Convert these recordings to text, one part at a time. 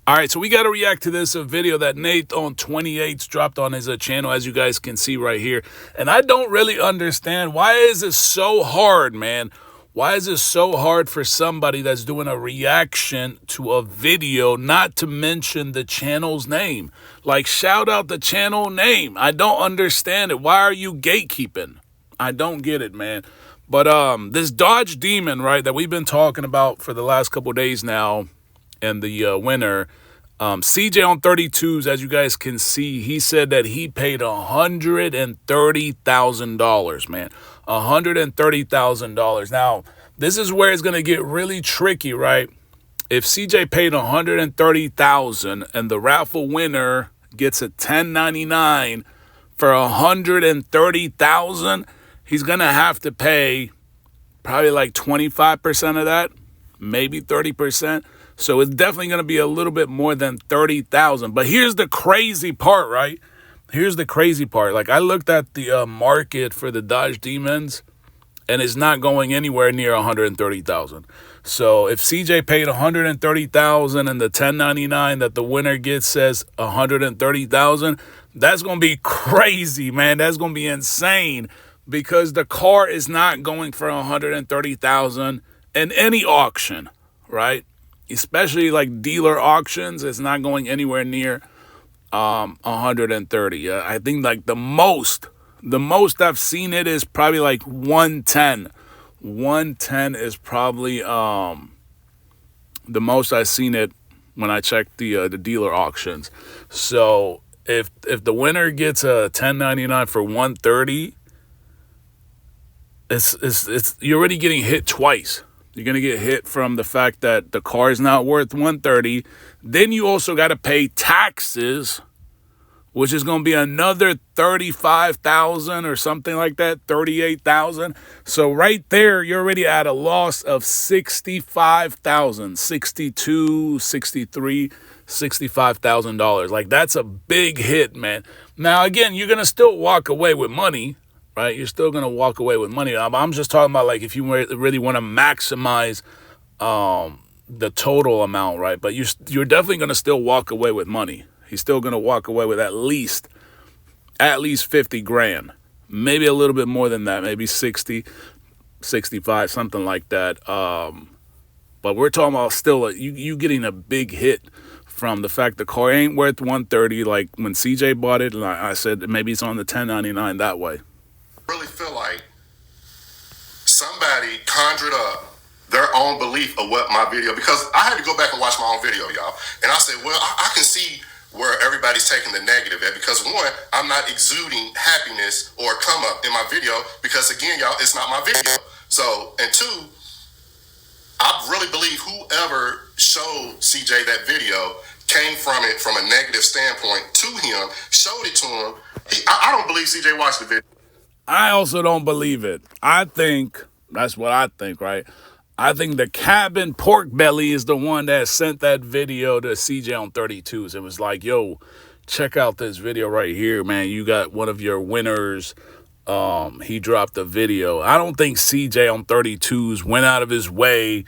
All right, so we got to react to this video that Nate on 28's dropped on his channel, as you guys can see right here. And I don't really understand, why is it so hard, man? Why is it so hard for somebody that's doing a reaction to a video not to mention the channel's name? Like, shout out the channel name. I don't understand it. Why are you gatekeeping? I don't get it, man. But this Dodge Demon, right, that we've been talking about for the last couple of days now, and the winner, CJ on 32's, as you guys can see, he said that he paid $130,000, man. $130,000. Now, this is where it's going to get really tricky, right? If CJ paid $130,000 and the raffle winner gets a 1099 for $130,000, he's going to have to pay probably like 25% of that, maybe 30%. So it's definitely going to be a little bit more than $30,000. But here's the crazy part, right? Here's the crazy part. Like, I looked at the market for the Dodge Demons, and it's not going anywhere near $130,000. So if CJ paid $130,000 and the 1099 that the winner gets says $130,000, that's going to be crazy, man. That's going to be insane, because the car is not going for $130,000 in any auction, right? Especially like dealer auctions, it's not going anywhere near 130. I think like the most I've seen it is probably like 110. 110 is probably the most I've seen it when I checked the dealer auctions. So if the winner gets a 1099 for 130, it's you're already getting hit twice. You're going to get hit from the fact that the car is not worth 130. Then you also got to pay taxes, which is going to be another 35,000 or something like that, 38,000. So right there, you're already at a loss of 65,000, 62, 63, $65,000. Like, that's a big hit, man. Now, again, you're going to still walk away with money, right? You're still going to walk away with money. I'm just talking about, like, if you really want to maximize the total amount, right? But you're definitely going to still walk away with money. He's still going to walk away with at least 50 grand, maybe a little bit more than that, maybe 60, 65, something like that. But we're talking about still you getting a big hit from the fact the car ain't worth 130. Like when CJ bought it, and I said maybe it's on the 1099 that way. Really feel like somebody conjured up their own belief of what my video, because I had to go back and watch my own video, y'all. And I said, well, I can see where everybody's taking the negative at, because one, I'm not exuding happiness or come up in my video, because again, y'all, it's not my video. So, and two, I really believe whoever showed CJ that video came from it from a negative standpoint to him, showed it to him. I don't believe CJ watched the video. I also don't believe it. I think, that's what I think, right? I think the cabin pork belly is the one that sent that video to CJ on 32's. It was like, yo, check out this video right here, man. You got one of your winners. He dropped a video. I don't think CJ on 32's went out of his way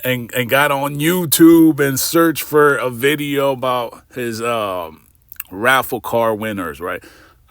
and got on YouTube and searched for a video about his raffle car winners, right?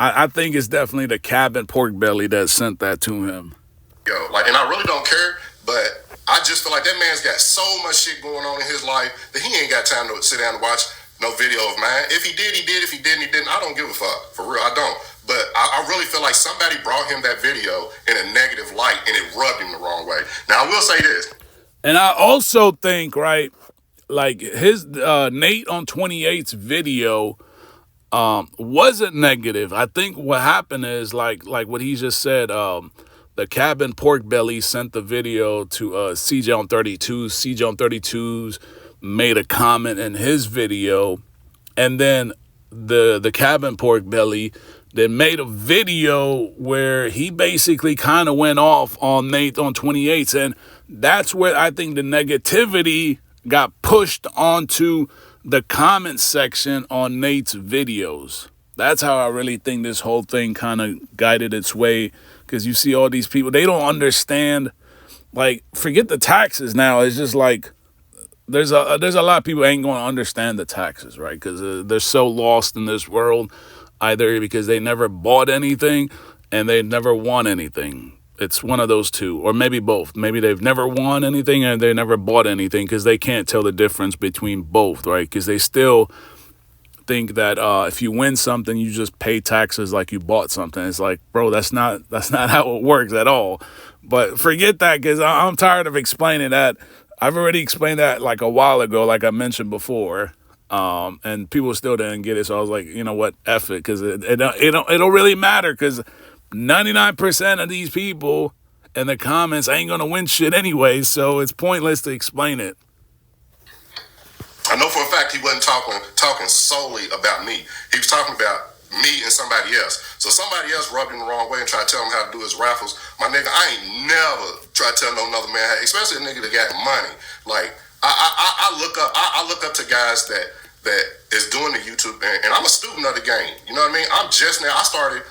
I think it's definitely the cabin pork belly that sent that to him. Yo, like, and I really don't care, but I just feel like that man's got so much shit going on in his life that he ain't got time to sit down and watch no video of mine. If he did, he did. If he didn't, he didn't. I don't give a fuck. For real, I don't. But I really feel like somebody brought him that video in a negative light, and it rubbed him the wrong way. Now, I will say this. And I also think, right, like his Nate on 28's video wasn't negative. I think what happened is like what he just said, the cabin pork belly sent the video to CJ on 32's. CJ on 32's made a comment in his video, and then the cabin pork belly then made a video where he basically kind of went off on Nate on 28's, and that's where I think the negativity got pushed onto the comment section on Nate's videos. That's how I really think this whole thing kind of guided its way, because you see all these people, they don't understand, like, forget the taxes now. It's just like there's a lot of people ain't going to understand the taxes, right? Because they're so lost in this world, either because they never bought anything and they never won anything. It's one of those two, or maybe both. Maybe they've never won anything and they never bought anything because they can't tell the difference between both, right? Because they still think that if you win something, you just pay taxes like you bought something. It's like, bro, that's not how it works at all. But forget that, because I'm tired of explaining that. I've already explained that like a while ago, like I mentioned before, and people still didn't get it. So I was like, you know what, F it, because it don't really matter, because 99% of these people in the comments ain't gonna win shit anyway. So it's pointless to explain it. I know for a fact he wasn't talking solely about me. He was talking about me and somebody else. So somebody else rubbed him the wrong way and tried to tell him how to do his raffles. My nigga, I ain't never tried to tell no another man, especially a nigga that got money. Like I look up to guys that is doing the YouTube, and I'm a student of the game. You know what I mean? I started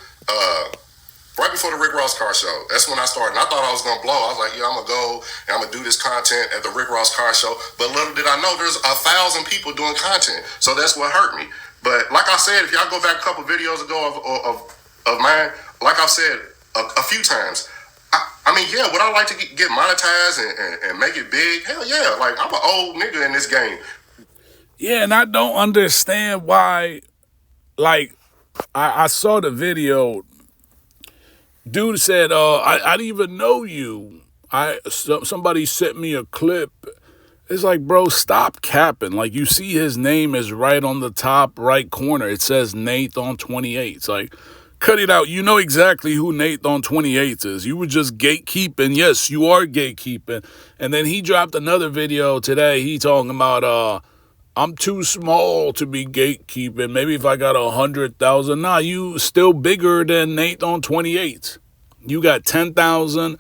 right before the Rick Ross car show. That's when I started. And I thought I was going to blow. I was like, yeah, I'm going to go and I'm going to do this content at the Rick Ross car show. But little did I know there's 1,000 people doing content. So that's what hurt me. But like I said, if y'all go back a couple videos ago of mine, like I've said a few times, I mean, yeah, would I like to get monetized and make it big? Hell yeah. Like, I'm an old nigga in this game. Yeah, and I don't understand why, like, I saw the video. Dude said, I didn't even know you. Somebody sent me a clip. It's like, bro, stop capping. Like, you see his name is right on the top right corner. It says Nate on 28. It's like, cut it out. You know exactly who Nate on 28 is. You were just gatekeeping. Yes, you are gatekeeping. And then he dropped another video today. He talking about, I'm too small to be gatekeeping. Maybe if I got 100,000. Nah, you still bigger than Nate on 28. You got 10,000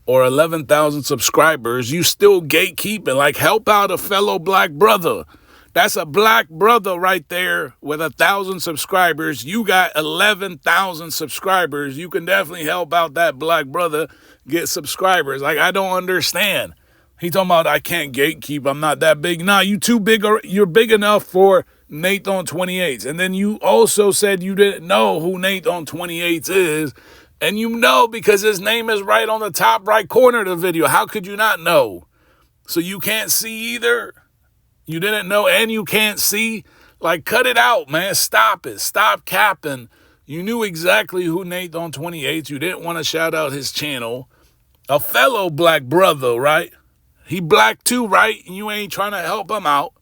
or 11,000 subscribers. You still gatekeeping. Like, help out a fellow black brother. That's a black brother right there with 1,000 subscribers. You got 11,000 subscribers. You can definitely help out that black brother get subscribers. Like, I don't understand. He talking about, I can't gatekeep. I'm not that big. Nah, you too big. You're big enough for Nate on 28s. And then you also said you didn't know who Nate on 28s is. And you know because his name is right on the top right corner of the video. How could you not know? So you can't see either? You didn't know and you can't see? Like, cut it out, man. Stop it. Stop capping. You knew exactly who Nate on 28s. You didn't want to shout out his channel. A fellow black brother, right? He black too, right? And you ain't trying to help him out.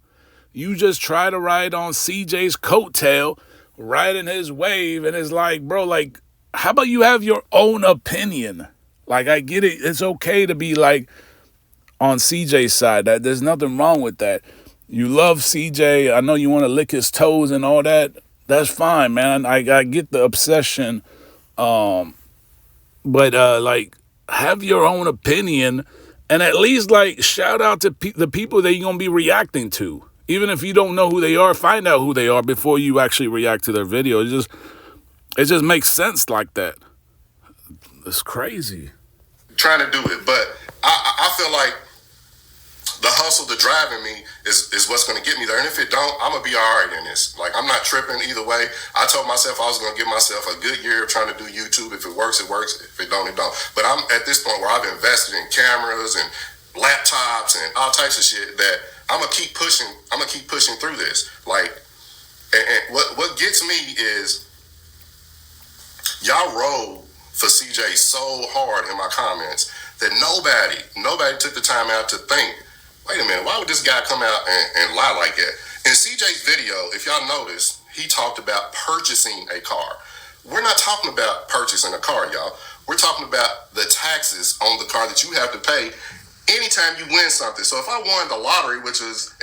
You just try to ride on CJ's coattail, riding his wave, and it's like, bro, like, how about you have your own opinion? Like, I get it. It's okay to be, like, on CJ's side. There's nothing wrong with that. You love CJ. I know you want to lick his toes and all that. That's fine, man. I get the obsession. But like, have your own opinion. And at least, like, shout out to the people that you're going to be reacting to. Even if you don't know who they are, find out who they are before you actually react to their video. It just makes sense like that. It's crazy. Trying to do it, but I feel like the hustle, the driving me is what's going to get me there. And if it don't, I'm going to be all right in this. Like, I'm not tripping either way. I told myself I was going to give myself a good year trying to do YouTube. If it works, it works. If it don't, it don't. But I'm at this point where I've invested in cameras and laptops and all types of shit that I'm going to keep pushing. I'm going to keep pushing through this. Like, and what gets me is y'all roll for CJ so hard in my comments that nobody took the time out to think, wait a minute, why would this guy come out and lie like that? In CJ's video, if y'all notice, he talked about purchasing a car. We're not talking about purchasing a car, y'all. We're talking about the taxes on the car that you have to pay anytime you win something. So if I won the lottery, which is...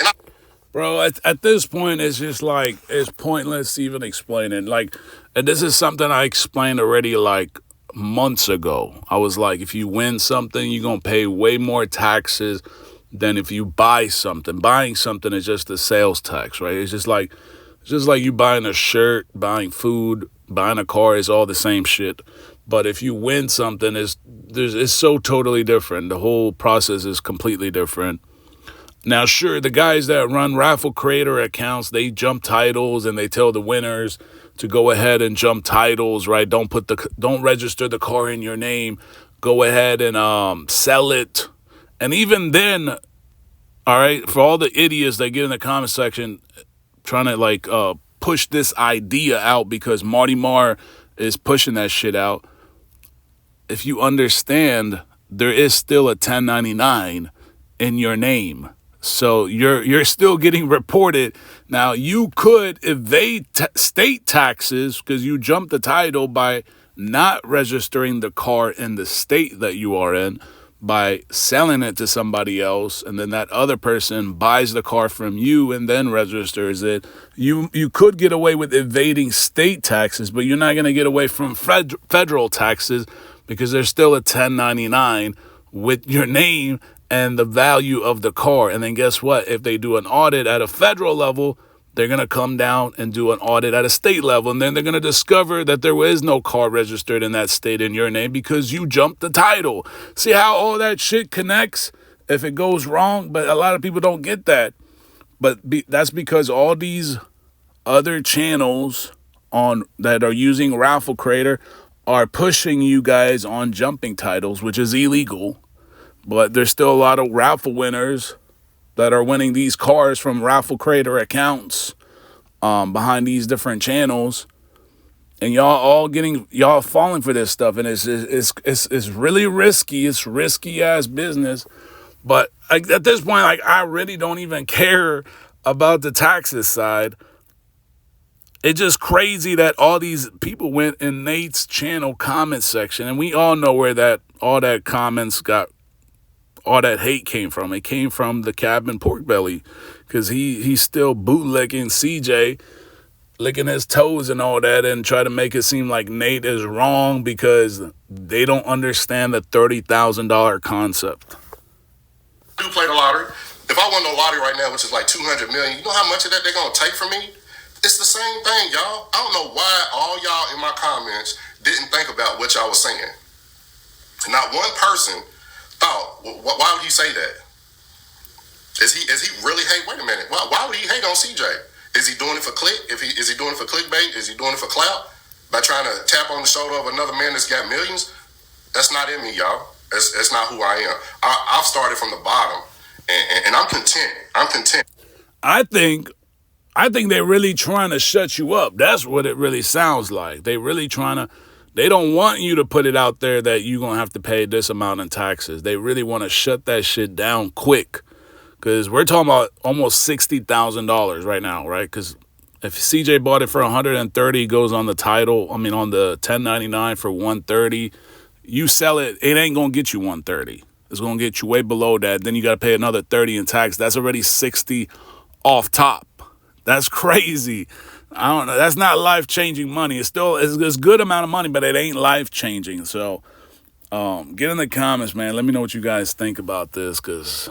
Bro, at this point, it's just like, it's pointless even explaining. Like, and this is something I explained already, like, months ago. I was like, if you win something, you're going to pay way more taxes than if you buy something. Buying something is just a sales tax, right? It's just like you buying a shirt, buying food, buying a car is all the same shit. But if you win something, it's so totally different. The whole process is completely different. Now, sure, the guys that run raffle creator accounts, they jump titles and they tell the winners to go ahead and jump titles, right? Don't register the car in your name. Go ahead and sell it. And even then, all right, for all the idiots that get in the comment section trying to push this idea out because Marty Marr is pushing that shit out. If you understand, there is still a 1099 in your name. So you're still getting reported. Now, you could evade state taxes because you jumped the title by not registering the car in the state that you are in, by selling it to somebody else, and then that other person buys the car from you and then registers it. You could get away with evading state taxes, but you're not going to get away from federal taxes because there's still a 1099 with your name and the value of the car. And then guess what? If they do an audit at a federal level, they're going to come down and do an audit at a state level. And then they're going to discover that there is no car registered in that state in your name because you jumped the title. See how all that shit connects if it goes wrong? But a lot of people don't get that. But that's because all these other channels that are using Raffle Creator are pushing you guys on jumping titles, which is illegal. But there's still a lot of raffle winners that are winning these cars from Raffle Creator accounts behind these different channels, and y'all falling for this stuff, and it's really risky. It's risky ass business. But at this point, I really don't even care about the taxes side. It's just crazy that all these people went in Nate's channel comment section, and we all know where all that comments got. All that hate came from. It came from the cabin pork belly because he's still bootlegging CJ, licking his toes and all that, and try to make it seem like Nate is wrong because they don't understand the $30,000 concept. Do play the lottery. If I won the lottery right now, which is like $200 million, you know how much of that they're gonna take from me? It's the same thing, y'all. I don't know why all y'all in my comments didn't think about what y'all was saying. Not one person thought, why would he say that? Is he really hate? Wait a minute. Why would he hate on CJ? Is he doing it for click? Is he doing it for clickbait? Is he doing it for clout? By trying to tap on the shoulder of another man that's got millions? That's not in me, y'all. That's not who I am. I've started from the bottom, and I'm content. I'm content. I think they're really trying to shut you up. That's what it really sounds like. They really trying to. They don't want you to put it out there that you're going to have to pay this amount in taxes. They really want to shut that shit down quick. Because we're talking about almost $60,000 right now, right? Because if CJ bought it for $130, goes on the title, on the 1099 for $130, you sell it, it ain't going to get you $130. It's going to get you way below that. Then you got to pay another $30 in tax. That's already $60 off top. That's crazy. I don't know. That's not life-changing money. It's a good amount of money, but it ain't life-changing. So get in the comments, man. Let me know what you guys think about this, because